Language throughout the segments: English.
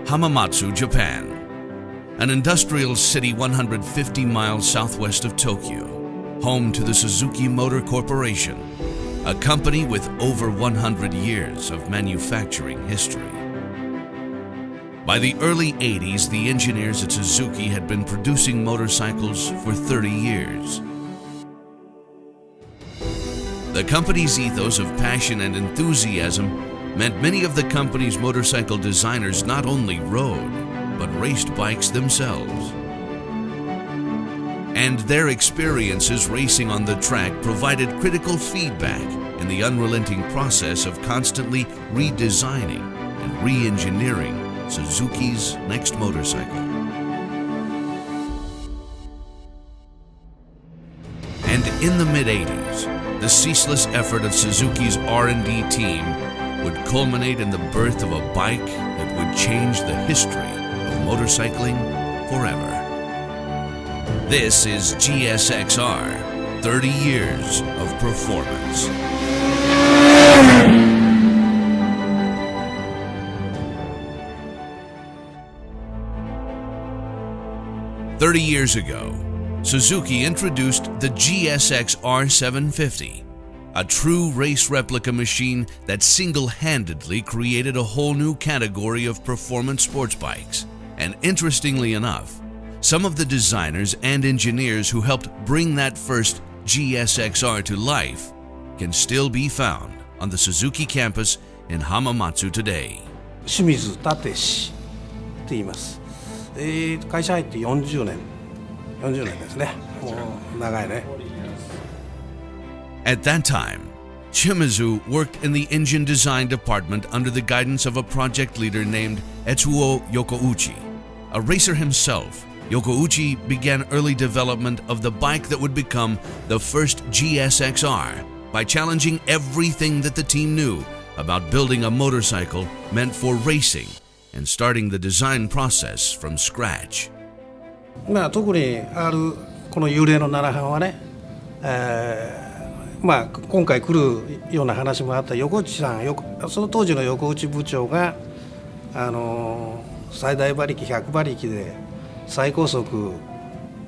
Hamamatsu, Japan, an industrial city 150 miles southwest of Tokyo, home to the Suzuki Motor Corporation, a company with over 100 years of manufacturing history. By the early 80s, the engineers at Suzuki had been producing motorcycles for 30 years. The company's ethos of passion and enthusiasm meant many of the company's motorcycle designers not only rode, but raced bikes themselves. And their experiences racing on the track provided critical feedback in the unrelenting process of constantly redesigning and re-engineering Suzuki's next motorcycle. And in the mid-80s, the ceaseless effort of Suzuki's R&D team would culminate in the birth of a bike that would change the history of motorcycling forever. This is GSX-R, 30 years of performance. "30 years ago, Suzuki introduced the GSX-R 750, a true race replica machine that single-handedly created a whole new category of performance sports bikes. And interestingly enough, some of the designers and engineers who helped bring that first GSX-R to life can still be found on the Suzuki campus in Hamamatsu today." 清水立氏って言います。会社入って40年ですね。もう長いね。At that time, Shimizu worked in the engine design department under the guidance of a project leader named Etsuo Yokouchi. A racer himself, Yokouchi began early development of the bike that would become the first GSX-R by challenging everything that the team knew about building a motorcycle meant for racing and starting the design process from scratch. 特にこの幽霊の7班はね、今回来るような話もあった横内さん、その当時の横内部長が最大馬力100馬力で最高速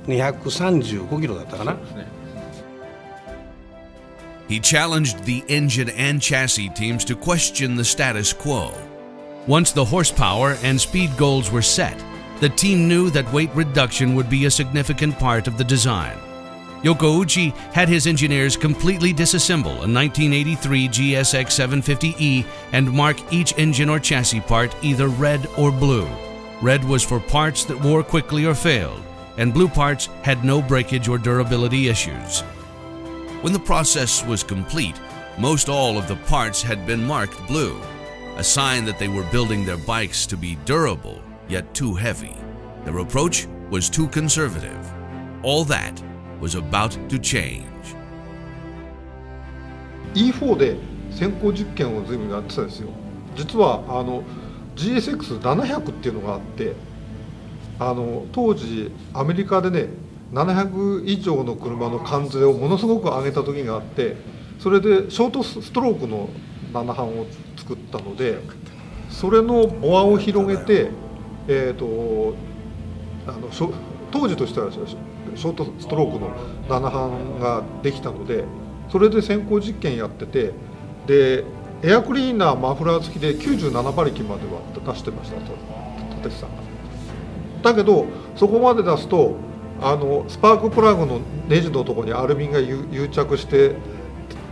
235キロだったかな。He challenged the engine and chassis teams to question the status quo. Once the horsepower and speed goals were set, the team knew that weight reduction would be a significant part of the design. Yokouchi had his engineers completely disassemble a 1983 GSX 750E and mark each engine or chassis part either red or blue. Red was for parts that wore quickly or failed, and blue parts had no breakage or durability issues. When the process was complete, most all of the parts had been marked blue, a sign that they were building their bikes to be durable, yet too heavy. Their approach was too conservative. All that was about to change. E4 で先行実験を随分やってたんですよ。実はGSX-700 っていうのがあって、当時アメリカでね700以上の車の関税をものすごく上げた時があって、それでショートストロークの7班を作ったので、それのボアを広げて、当時としてはショートストロークの7班ができたので、それで先行実験やってて、でエアクリーナーマフラー付きで97馬力までは出してましたと立さんが。だけどそこまで出すとスパークプラグのネジのところにアルミが癒着して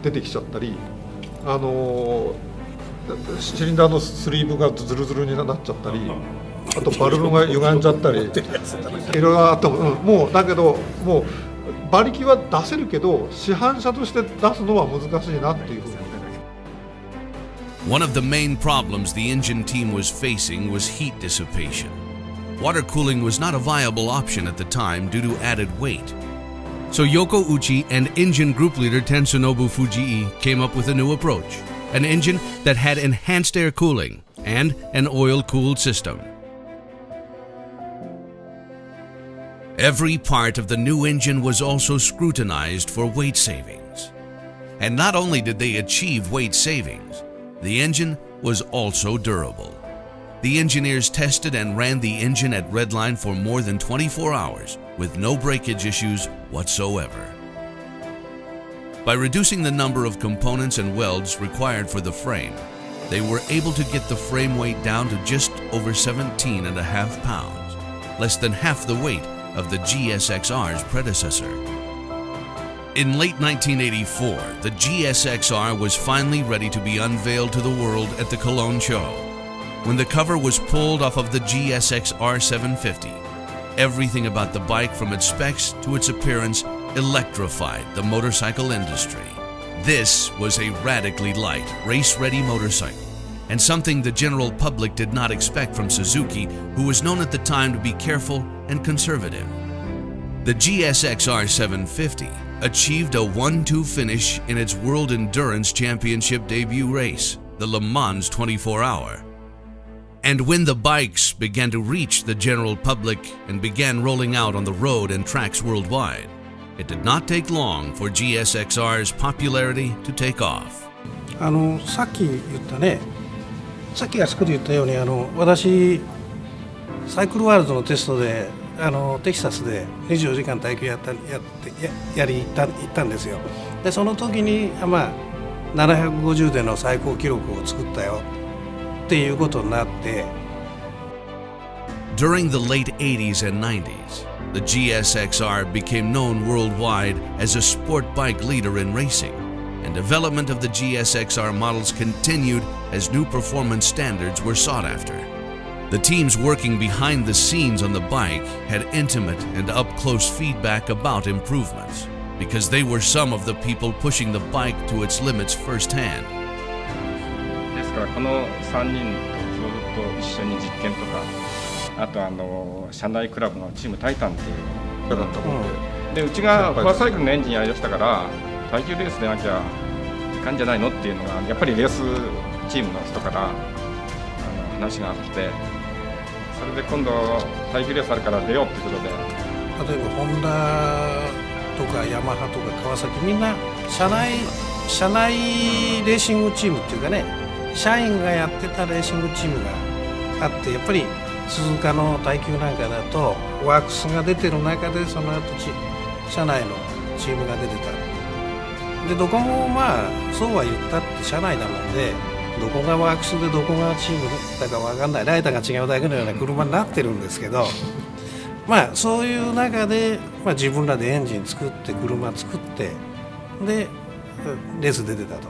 出てきちゃったり、シリンダーのスリーブがズルズルになっちゃったり、あとバルブが歪んじゃったりいろいろあった、もうだけどもう馬力は出せるけど市販車として出すのは難しいなっていうふうに。One of the main problems the engine team was facing was heat dissipation. Water cooling was not a viable option at the time due to added weight. So Yokouchi and engine group leader Tetsunobu Fujii came up with a new approach, an engine that had enhanced air cooling and an oil-cooled system. Every part of the new engine was also scrutinized for weight savings. And not only did they achieve weight savings, The engine was also durable. The engineers tested and ran the engine at redline for more than 24 hours with no breakage issues whatsoever. By reducing the number of components and welds required for the frame, they were able to get the frame weight down to just over 17.5 pounds, less than half the weight of the GSX-R's predecessor. In late 1984, the GSX-R was finally ready to be unveiled to the world at the Cologne show. When the cover was pulled off of the GSX-R 750, everything about the bike from its specs to its appearance electrified the motorcycle industry. This was a radically light, race-ready motorcycle, and something the general public did not expect from Suzuki, who was known at the time to be careful and conservative. The GSX-R 750 achieved a 1-2 finish in its World Endurance Championship debut race, the Le Mans 24-hour. And when the bikes began to reach the general public and began rolling out on the road and tracks worldwide, it did not take long for GSX-R's popularity to take off. さっき言ったね、さっきあそこで言ったように私サイクルワールドのテストでテキサスで24時間耐久行ったんですよ。でその時に750での最高記録を作ったよっていうことになって。During the late 80s and 90s, the GSX-R became known worldwide as a sport bike leader in racing, and development of the GSX-R models continued as new performance standards were sought after. The teams working behind the scenes on the bike had intimate and up-close feedback about improvements, because they were some of the people pushing the bike to its limits firsthand. ですからこの3人とずっと一緒に実験とか、あと社内クラブのチームタイタンっていうのだったもんで、うちがフォアサイクルのエンジンやりだしたから耐久レースでなきゃいかんじゃないのっていうのがやっぱりレースチームの人から話があって、それで今度耐久レースあるから出ようってことで。例えばホンダとかヤマハとか川崎、みんな社内レーシングチームっていうかね、社員がやってたレーシングチームがあって、やっぱり鈴鹿の耐久なんかだとワークスが出てる中でその後社内のチームが出てた。でどこもそうは言ったって社内だもんで、どこがワークスでどこがチームだか分かんない、ライターが違うだけのような車になってるんですけど、そういう中で、自分らでエンジン作って車作ってでレース出てたと。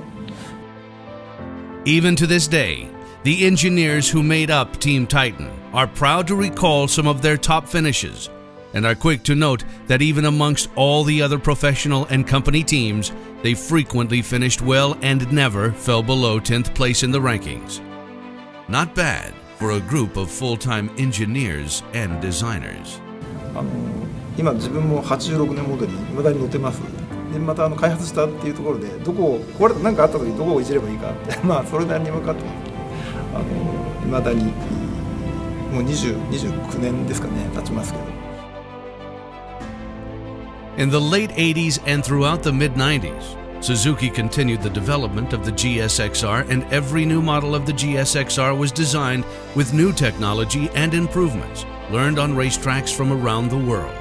Even to this day, the engineers who made up Team Titan are proud to recall some of their top finishes, and are quick to note that even amongst all the other professional and company teams, they frequently finished well and never fell below 10th place in the rankings. Not bad for a group of full-time engineers and designers. 今自分も86年モデルに未だに乗ってます。でまた開発したっていうところで、どこを壊れて何かあった時にどこをいじればいいかってそれなりに分かってます。未だにもう29年ですかね、経ちますけど。In the late 80s and throughout the mid-90s, Suzuki continued the development of the GSX-R, and every new model of the GSX-R was designed with new technology and improvements learned on racetracks from around the world.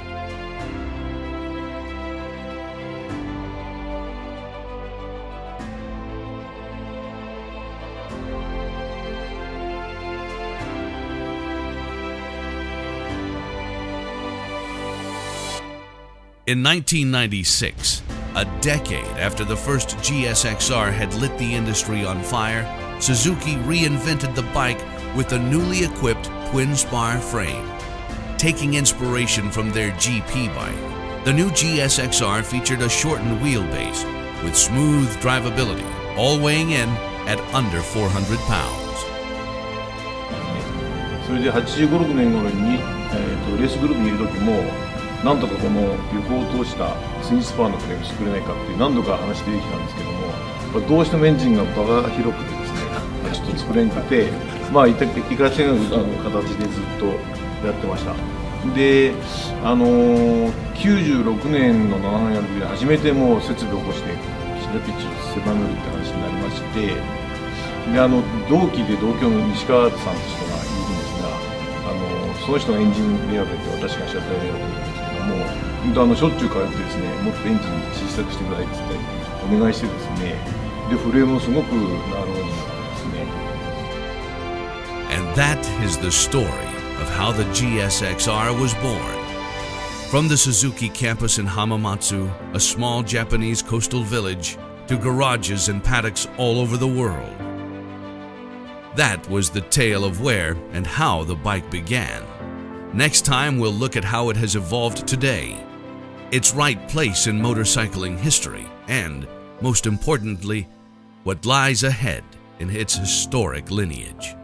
In 1996, a decade after the first GSX-R had lit the industry on fire, Suzuki reinvented the bike with a newly equipped twin-spar frame. Taking inspiration from their GP bike, the new GSX-R featured a shortened wheelbase with smooth drivability, all weighing in at under 400 pounds. それで85、6年頃に、レースグループにいる時も、なんとかこの横を通したツインスパーのフレーム作れないかって何度か話出てきたんですけども、どうしてもエンジンが場が広くてですね、ちょっと作れなくて、いかせない形でずっとやってました。で、96年の7半やる時で初めてもう設備を起こしてピッチを狭めるって話になりまして、で同期で同郷の西川さんという人がいるんですが、その人のエンジンレイアウトって私が車体レイアウトなんですけども、本当しょっちゅう通ってですね、もっとエンジン小さくしてくださいって言ってお願いしてですね、でフレームもすごくなるようになってですね。And that is the story of how the GSX-R was born. From the Suzuki campus in Hamamatsu, a small Japanese coastal village, to garages and paddocks all over the world. That was the tale of where and how the bike began. Next time we'll look at how it has evolved today, its right place in motorcycling history, and, most importantly, what lies ahead in its historic lineage.